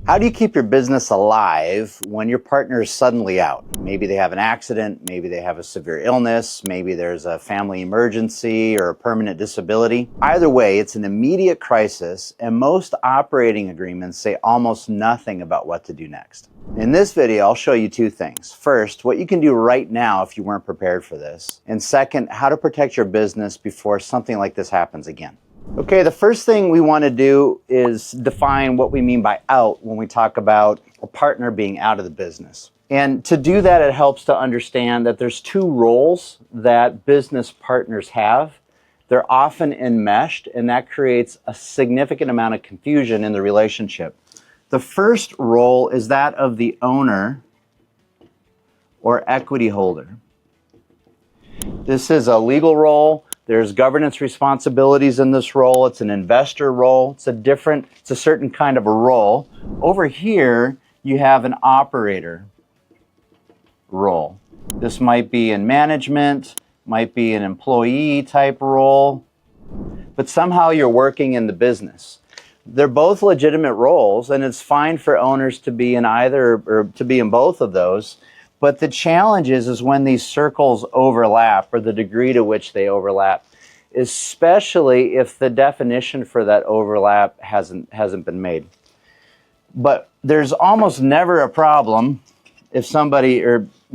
How do you keep your business alive when your partner is suddenly out? Maybe they have an accident, maybe they have a severe illness, maybe there's a family emergency or a permanent disability. Either way, it's an immediate crisis, and most operating agreements say almost nothing about what to do next. In this video, I'll show you two things. First, what you can do right now if you weren't prepared for this. And second, how to protect your business before something like this happens again. Okay, the first thing we want to do is define what we mean by out when we talk about a partner being out of the business. And to do that, it helps to understand that there's two roles that business partners have. They're often enmeshed, and that creates a significant amount of confusion in the relationship. The first role is that of the owner or equity holder. This is a legal role. There's governance responsibilities in this role. It's an investor role. It's a certain kind of a role. Over here, you have an operator role. This might be in management, might be an employee type role, but somehow you're working in the business. They're both legitimate roles, and it's fine for owners to be in either or to be in both of those. But the challenge is when these circles overlap, or the degree to which they overlap, especially if the definition for that overlap hasn't been made. But there's almost never a problem if somebody,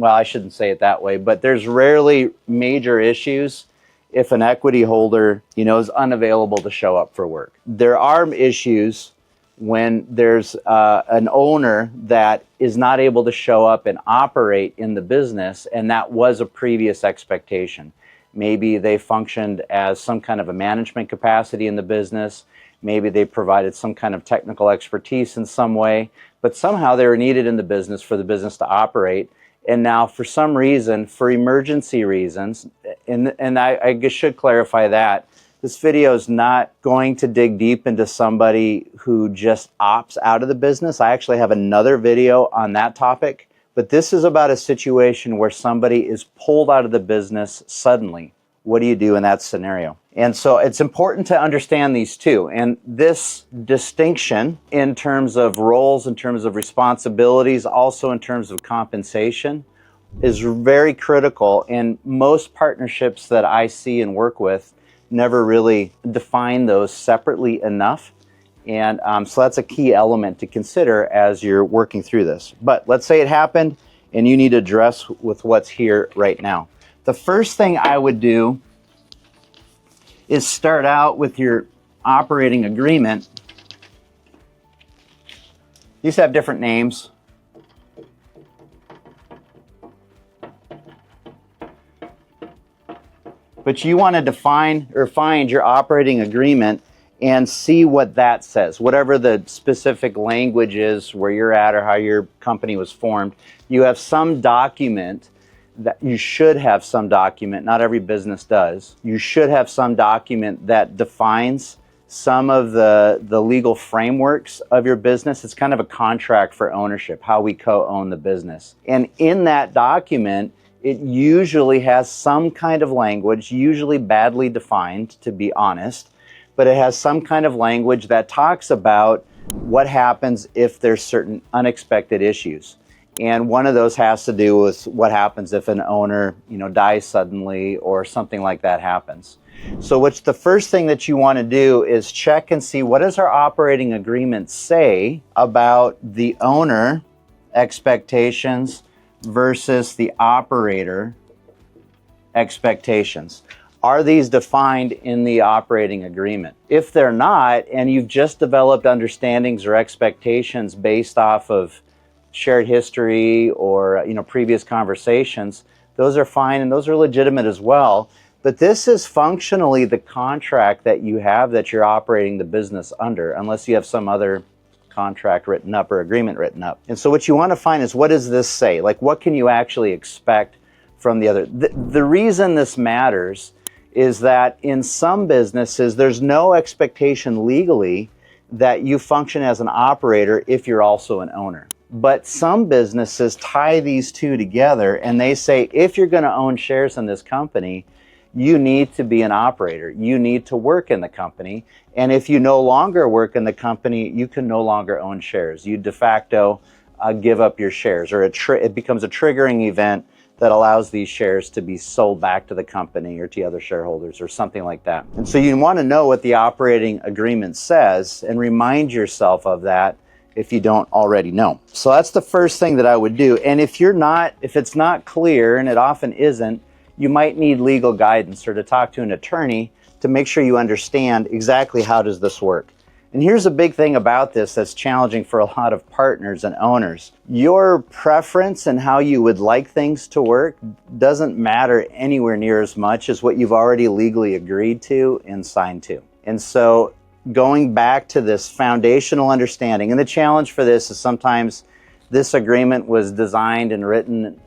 I shouldn't say it that way, but there's rarely major issues if an equity holder, is unavailable to show up for work. There are issues when there's an owner that is not able to show up and operate in the business, and that was a previous expectation. Maybe they functioned as some kind of a management capacity in the business. Maybe they provided some kind of technical expertise in some way, but somehow they were needed in the business for the business to operate. And now for some reason, for emergency reasons, and I should clarify that, this video is not going to dig deep into somebody who just opts out of the business. I actually have another video on that topic, but this is about a situation where somebody is pulled out of the business suddenly. What do you do in that scenario? And so it's important to understand these two. And this distinction in terms of roles, in terms of responsibilities, also in terms of compensation, is very critical. And most partnerships that I see and work with never really define those separately enough. And so that's a key element to consider as you're working through this. But let's say it happened and you need to address with what's here right now. The first thing I would do is start out with your operating agreement. These have different names. But you want to define or find your operating agreement and see what that says. Whatever the specific language is where you're at or how your company was formed, you have some document that you should have some document. Not every business does. You should have some document that defines some of the legal frameworks of your business. It's kind of a contract for ownership, how we co-own the business. And in that document, it usually has some kind of language, usually badly defined, to be honest, but it has some kind of language that talks about what happens if there's certain unexpected issues. And one of those has to do with what happens if an owner, dies suddenly or something like that happens. So the first thing that you want to do is check and see, what does our operating agreement say about the owner expectations versus the operator expectations? Are these defined in the operating agreement? If they're not, and you've just developed understandings or expectations based off of shared history or previous conversations, those are fine and those are legitimate as well. But this is functionally the contract that you have that you're operating the business under, unless you have some other contract written up or agreement written up. And so what you want to find is, what does this say? Like, what can you actually expect from the other? The reason this matters is that in some businesses, there's no expectation legally that you function as an operator if you're also an owner. But some businesses tie these two together and they say, if you're going to own shares in this company, you need to be an operator. You need to work in the company. And if you no longer work in the company, you can no longer own shares. You de facto give up your shares, or it becomes a triggering event that allows these shares to be sold back to the company or to other shareholders or something like that. And so you want to know what the operating agreement says and remind yourself of that if you don't already know. So that's the first thing that I would do. And if it's not clear, and it often isn't, you might need legal guidance or to talk to an attorney to make sure you understand exactly how does this work. And here's a big thing about this that's challenging for a lot of partners and owners. Your preference and how you would like things to work doesn't matter anywhere near as much as what you've already legally agreed to and signed to. And so going back to this foundational understanding, and the challenge for this is sometimes this agreement was designed and written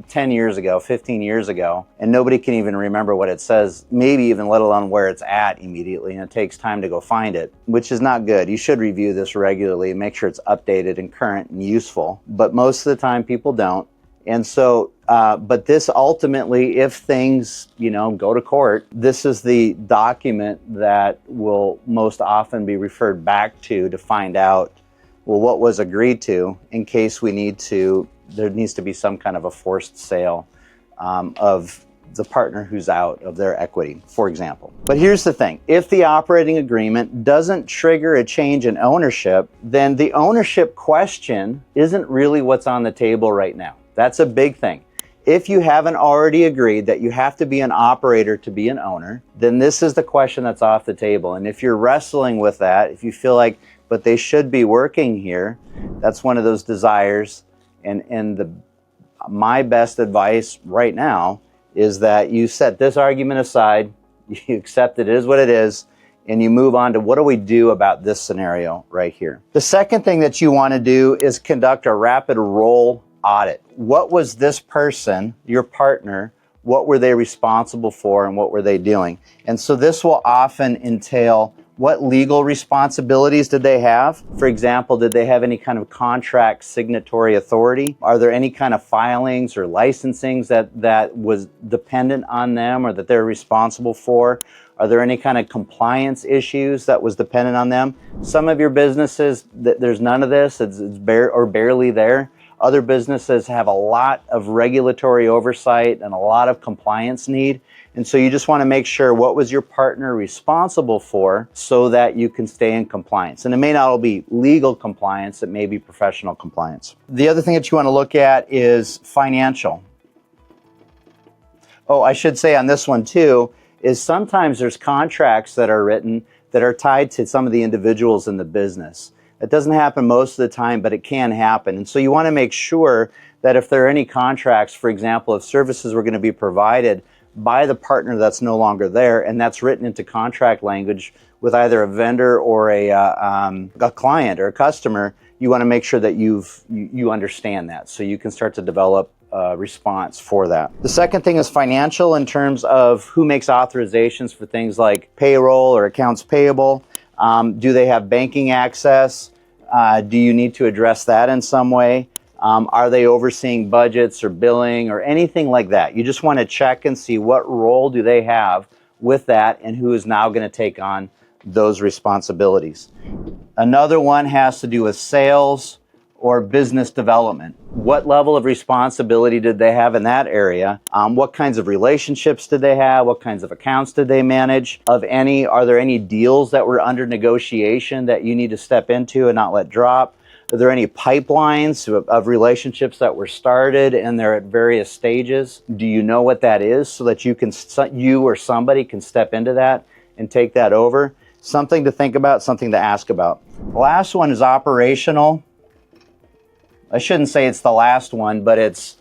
10 years ago, 15 years ago, and nobody can even remember what it says, maybe even let alone where it's at immediately, and it takes time to go find it, which is not good. You should review this regularly and make sure it's updated and current and useful, but most of the time people don't. And so, but this ultimately, if things, go to court, this is the document that will most often be referred back to find out, well, what was agreed to in case there needs to be some kind of a forced sale of the partner who's out of their equity, for example. But here's the thing. If the operating agreement doesn't trigger a change in ownership, then the ownership question isn't really what's on the table right now. That's a big thing. If you haven't already agreed that you have to be an operator to be an owner, then this is the question that's off the table. And if you're wrestling with that, if you feel like, but they should be working here, that's one of those desires. And my best advice right now is that you set this argument aside, you accept it is what it is, and you move on to what do we do about this scenario right here. The second thing that you want to do is conduct a rapid role audit. What was this person, your partner, what were they responsible for and what were they doing? And so this will often entail what legal responsibilities did they have? For example, did they have any kind of contract signatory authority? Are there any kind of filings or licensings that was dependent on them or that they're responsible for? Are there any kind of compliance issues that was dependent on them? Some of your businesses, there's none of this, it's barely there. Other businesses have a lot of regulatory oversight and a lot of compliance need. And so you just want to make sure what was your partner responsible for so that you can stay in compliance. And it may not all be legal compliance, it may be professional compliance. The other thing that you want to look at is financial. Oh, I should say on this one too, is sometimes there's contracts that are written that are tied to some of the individuals in the business. It doesn't happen most of the time, but it can happen. And so you want to make sure that if there are any contracts, for example, if services were going to be provided by the partner that's no longer there, and that's written into contract language with either a vendor or a client or a customer, you want to make sure that you understand that so you can start to develop a response for that. The second thing is financial in terms of who makes authorizations for things like payroll or accounts payable. Do they have banking access? Do you need to address that in some way? Are they overseeing budgets or billing or anything like that? You just want to check and see what role do they have with that and who is now going to take on those responsibilities. Another one has to do with sales or business development. What level of responsibility did they have in that area? What kinds of relationships did they have? What kinds of accounts did they manage? Are there any deals that were under negotiation that you need to step into and not let drop? Are there any pipelines of relationships that were started and they're at various stages? Do you know what that is so that you or somebody can step into that and take that over? Something to think about, something to ask about. The last one is operational. I shouldn't say it's the last one, but it's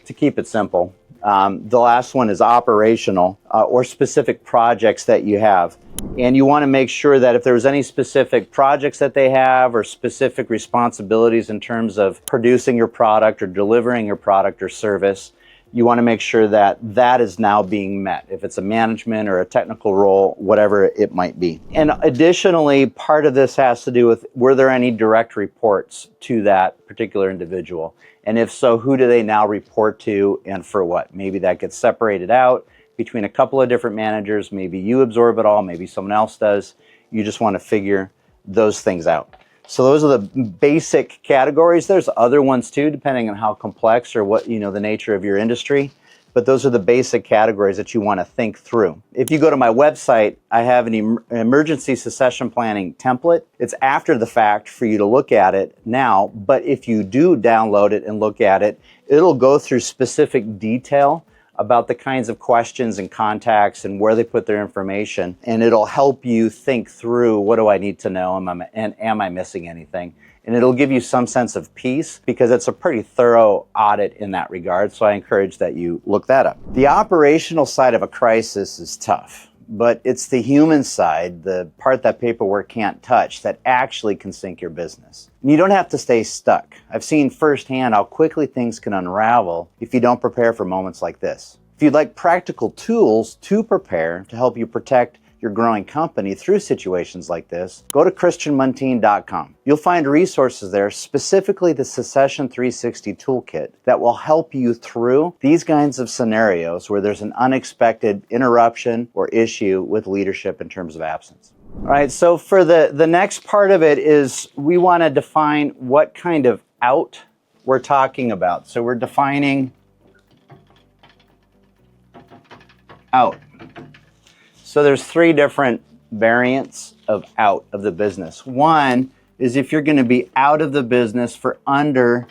to keep it simple. The last one is operational or specific projects that you have. And you want to make sure that if there's any specific projects that they have or specific responsibilities in terms of producing your product or delivering your product or service, you want to make sure that that is now being met, if it's a management or a technical role, whatever it might be. And additionally, part of this has to do with, were there any direct reports to that particular individual? And if so, who do they now report to and for what? Maybe that gets separated out between a couple of different managers. Maybe you absorb it all, maybe someone else does. You just want to figure those things out. So those are the basic categories. There's other ones too, depending on how complex or what, the nature of your industry. But those are the basic categories that you want to think through. If you go to my website, I have an emergency succession planning template. It's after the fact for you to look at it now, but if you do download it and look at it, it'll go through specific detail about the kinds of questions and contacts and where they put their information, and it'll help you think through, what do I need to know, and am I missing anything? And it'll give you some sense of peace because it's a pretty thorough audit in that regard. So I encourage that you look that up. The operational side of a crisis is tough, but it's the human side, the part that paperwork can't touch, that actually can sink your business. And you don't have to stay stuck. I've seen firsthand how quickly things can unravel if you don't prepare for moments like this. If you'd like practical tools to prepare to help you protect your growing company through situations like this, go to christianmuntean.com. You'll find resources there, specifically the Succession 360 Toolkit, that will help you through these kinds of scenarios where there's an unexpected interruption or issue with leadership in terms of absence. All right, so for the next part of it is we want to define what kind of out we're talking about. So we're defining out. So there's three different variants of out of the business. One is if you're going to be out of the business for under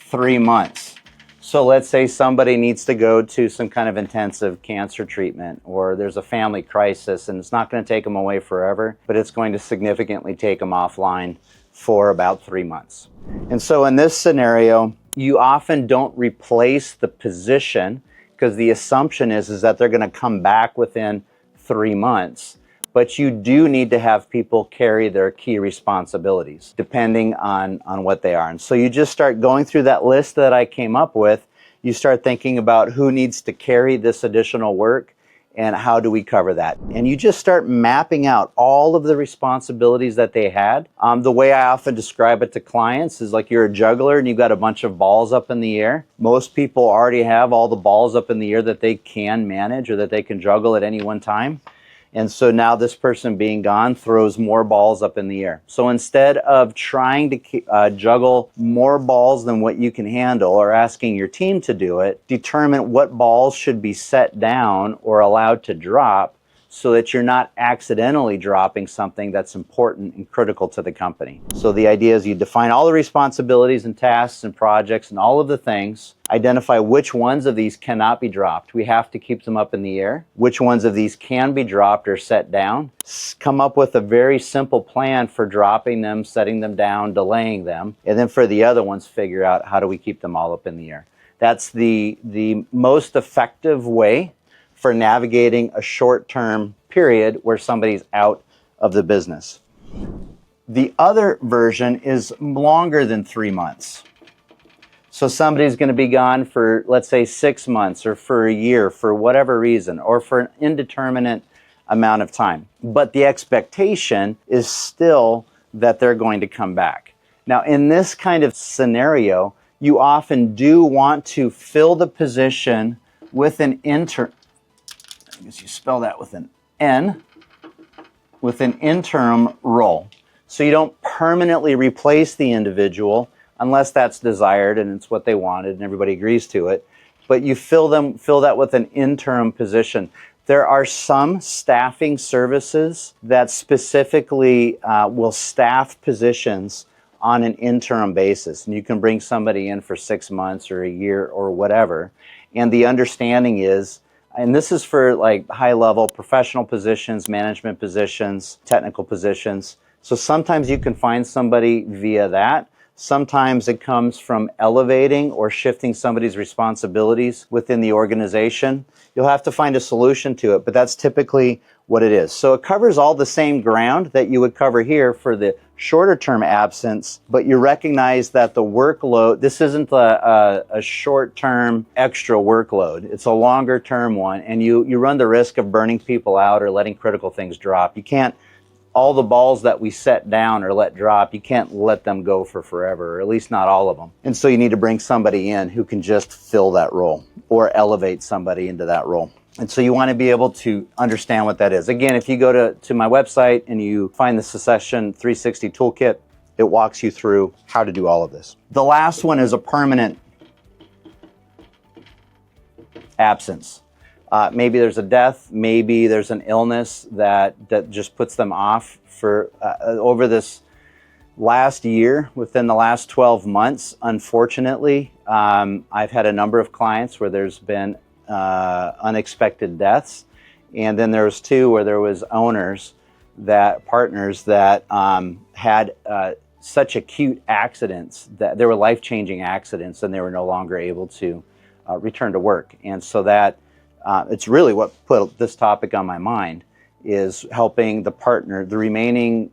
3 months. So let's say somebody needs to go to some kind of intensive cancer treatment, or there's a family crisis, and it's not going to take them away forever, but it's going to significantly take them offline for about 3 months. And so in this scenario, you often don't replace the position because the assumption is that they're going to come back within 3 months, but you do need to have people carry their key responsibilities depending on what they are. And so you just start going through that list that I came up with. You start thinking about who needs to carry this additional work and how do we cover that. And you just start mapping out all of the responsibilities that they had. The way I often describe it to clients is like you're a juggler and you've got a bunch of balls up in the air. Most people already have all the balls up in the air that they can manage or that they can juggle at any one time. And so now this person being gone throws more balls up in the air. So instead of trying to juggle more balls than what you can handle or asking your team to do it, determine what balls should be set down or allowed to drop so that you're not accidentally dropping something that's important and critical to the company. So the idea is you define all the responsibilities and tasks and projects and all of the things, identify which ones of these cannot be dropped. We have to keep them up in the air. Which ones of these can be dropped or set down. Come up with a very simple plan for dropping them, setting them down, delaying them. And then for the other ones, figure out how do we keep them all up in the air. That's the most effective way for navigating a short-term period where somebody's out of the business. The other version is longer than 3 months. So somebody's going to be gone for, let's say, 6 months or for a year for whatever reason, or for an indeterminate amount of time. But the expectation is still that they're going to come back. Now, in this kind of scenario, you often do want to fill the position with an I guess you spell that with an N, with an interim role. So you don't permanently replace the individual unless that's desired and it's what they wanted and everybody agrees to it. But you fill that with an interim position. There are some staffing services that specifically will staff positions on an interim basis. And you can bring somebody in for 6 months or a year or whatever. And the understanding is, and this is for like high-level professional positions, management positions, technical positions. So sometimes you can find somebody via that. Sometimes it comes from elevating or shifting somebody's responsibilities within the organization. You'll have to find a solution to it, but that's typically what it is. So it covers all the same ground that you would cover here for the shorter term absence, but you recognize that the workload, this isn't a short term extra workload. It's a longer term one, and you run the risk of burning people out or letting critical things drop. You can't, all the balls that we set down or let drop, you can't let them go for forever, or at least not all of them. And so you need to bring somebody in who can just fill that role or elevate somebody into that role. And so you want to be able to understand what that is. Again, if you go to my website and you find the Succession 360 Toolkit, it walks you through how to do all of this. The last one is a permanent absence. Maybe there's a death, maybe there's an illness that just puts them off for over this last year, within the last 12 months. Unfortunately, I've had a number of clients where there's been unexpected deaths, and then there was two where there was partners that had such acute accidents that they were life-changing accidents, and they were no longer able to return to work. And so that it's really what put this topic on my mind, is helping the remaining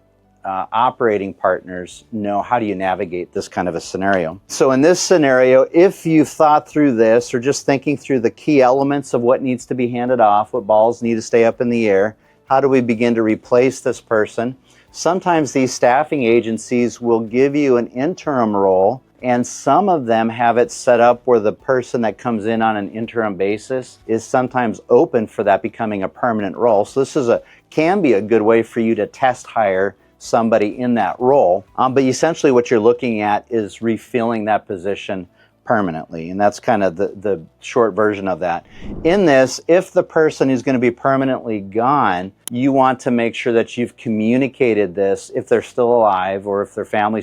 operating partners know, how do you navigate this kind of a scenario. So in this scenario, if you've thought through this, or just thinking through the key elements of what needs to be handed off, what balls need to stay up in the air, how do we begin to replace this person? Sometimes these staffing agencies will give you an interim role, and some of them have it set up where the person that comes in on an interim basis is sometimes open for that becoming a permanent role. So this can be a good way for you to test hire somebody in that role. But essentially what you're looking at is refilling that position permanently. And that's kind of the short version of that. In this, if the person is going to be permanently gone, you want to make sure that you've communicated this, if they're still alive, or if their family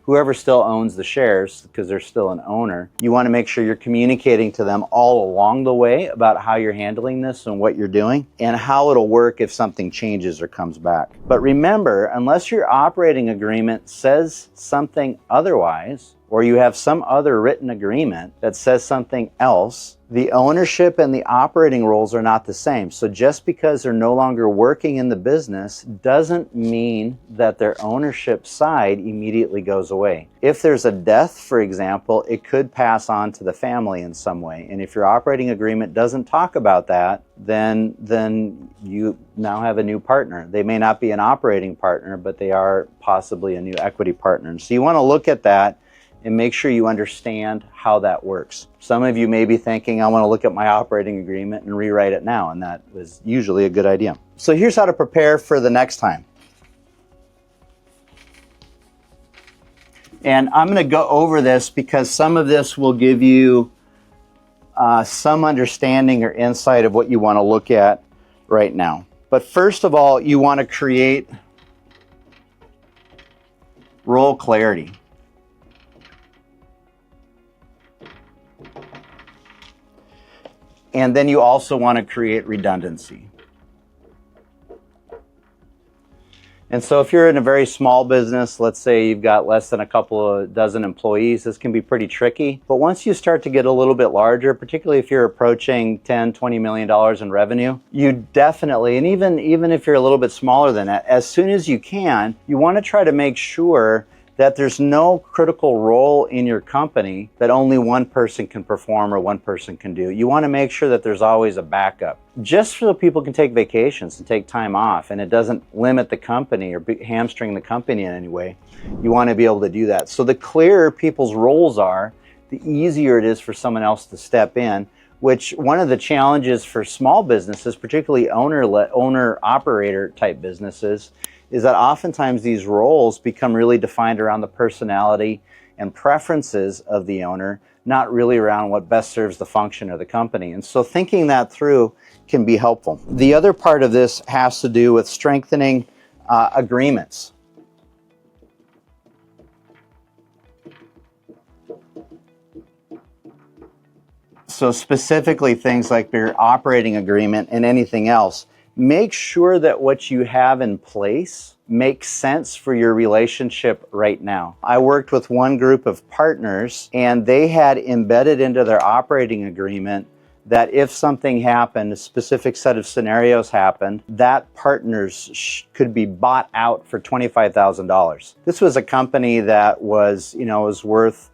whoever still owns the shares, because they're still an owner, you want to make sure you're communicating to them all along the way about how you're handling this and what you're doing and how it'll work if something changes or comes back. But remember, unless your operating agreement says something otherwise, or you have some other written agreement that says something else, the ownership and the operating roles are not the same. So just because they're no longer working in the business doesn't mean that their ownership side immediately goes away. If there's a death, for example, it could pass on to the family in some way. And if your operating agreement doesn't talk about that, then you now have a new partner. They may not be an operating partner, but they are possibly a new equity partner. So you want to look at that and make sure you understand how that works. Some of you may be thinking, I want to look at my operating agreement and rewrite it now, and that was usually a good idea. So here's how to prepare for the next time. And I'm going to go over this because some of this will give you some understanding or insight of what you want to look at right now. But first of all, you want to create role clarity. And then you also want to create redundancy. And so if you're in a very small business, let's say you've got less than a couple of dozen employees, this can be pretty tricky. But once you start to get a little bit larger, particularly if you're approaching $10, $20 million in revenue, you definitely, and even if you're a little bit smaller than that, as soon as you can, you want to try to make sure that there's no critical role in your company that only one person can perform or one person can do. You want to make sure that there's always a backup, just so people can take vacations and take time off, and it doesn't limit the company or hamstring the company in any way. You want to be able to do that. So the clearer people's roles are, the easier it is for someone else to step in, which one of the challenges for small businesses, particularly owner-operator type businesses, is that oftentimes these roles become really defined around the personality and preferences of the owner, not really around what best serves the function of the company. And so thinking that through can be helpful. The other part of this has to do with strengthening agreements. So specifically things like your operating agreement and anything else. Make sure that what you have in place makes sense for your relationship right now. I worked with one group of partners, and they had embedded into their operating agreement that if something happened, a specific set of scenarios happened, that partners could be bought out for $25,000. This was a company that was worth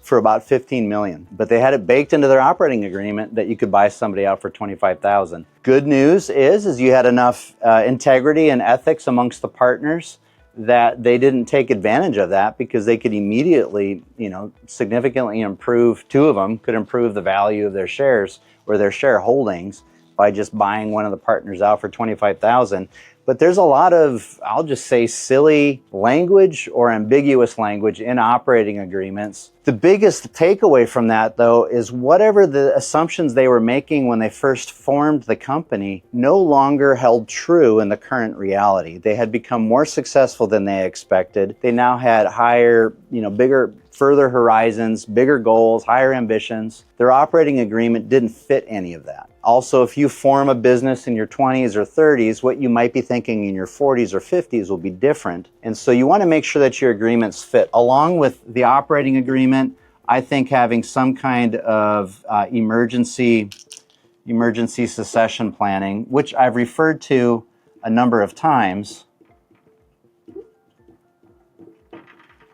for about 15 million, but they had it baked into their operating agreement that you could buy somebody out for 25,000. Good news is you had enough integrity and ethics amongst the partners that they didn't take advantage of that, because they could immediately, significantly improve, two of them could improve the value of their shares or their shareholdings by just buying one of the partners out for $25,000. But there's a lot of, I'll just say, silly language or ambiguous language in operating agreements. The biggest takeaway from that, though, is whatever the assumptions they were making when they first formed the company no longer held true in the current reality. They had become more successful than they expected. They now had higher, bigger, further horizons, bigger goals, higher ambitions. Their operating agreement didn't fit any of that. Also, if you form a business in your 20s or 30s, what you might be thinking in your 40s or 50s will be different. And so you want to make sure that your agreements fit. Along with the operating agreement, I think having some kind of emergency succession planning, which I've referred to a number of times.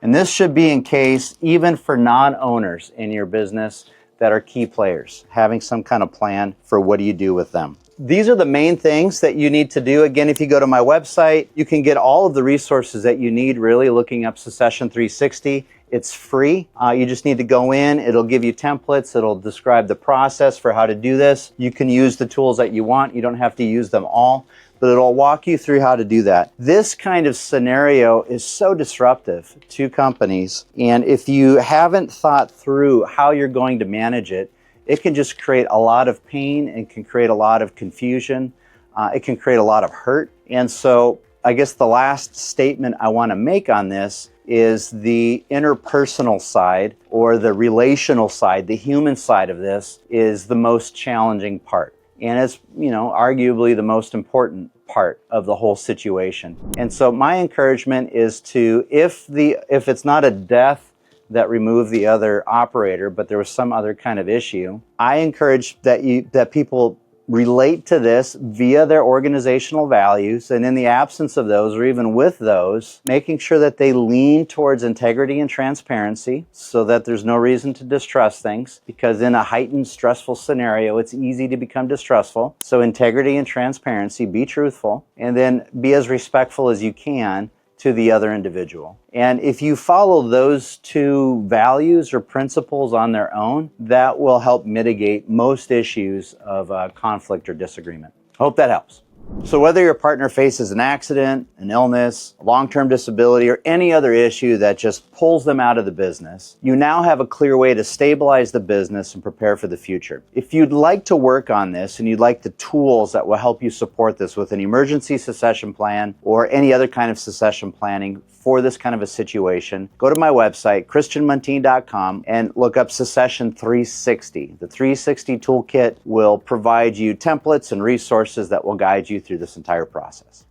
And this should be in case even for non-owners in your business that are key players, having some kind of plan for what do you do with them. These are the main things that you need to do. Again, if you go to my website, you can get all of the resources that you need, really looking up Succession 360. It's free. You just need to go in. It'll give you templates. It'll describe the process for how to do this. You can use the tools that you want. You don't have to use them all, but it'll walk you through how to do that. This kind of scenario is so disruptive to companies, and if you haven't thought through how you're going to manage it, it can just create a lot of pain and can create a lot of confusion. It can create a lot of hurt. And so I guess the last statement I want to make on this is the interpersonal side, or the relational side, the human side of this is the most challenging part. And it's, arguably the most important part of the whole situation. And so my encouragement is to, if it's not a death that removed the other operator, but there was some other kind of issue, I encourage that people relate to this via their organizational values, and in the absence of those, or even with those, making sure that they lean towards integrity and transparency so that there's no reason to distrust things, because in a heightened, stressful scenario, it's easy to become distrustful. So integrity and transparency, be truthful, and then be as respectful as you can to the other individual. And if you follow those two values or principles on their own, that will help mitigate most issues of conflict or disagreement. Hope that helps. So whether your partner faces an accident, an illness, a long-term disability, or any other issue that just pulls them out of the business, you now have a clear way to stabilize the business and prepare for the future. If you'd like to work on this and you'd like the tools that will help you support this with an emergency succession plan or any other kind of succession planning for this kind of a situation, go to my website, christianmuntean.com, and look up Succession 360. The 360 toolkit will provide you templates and resources that will guide you through this entire process.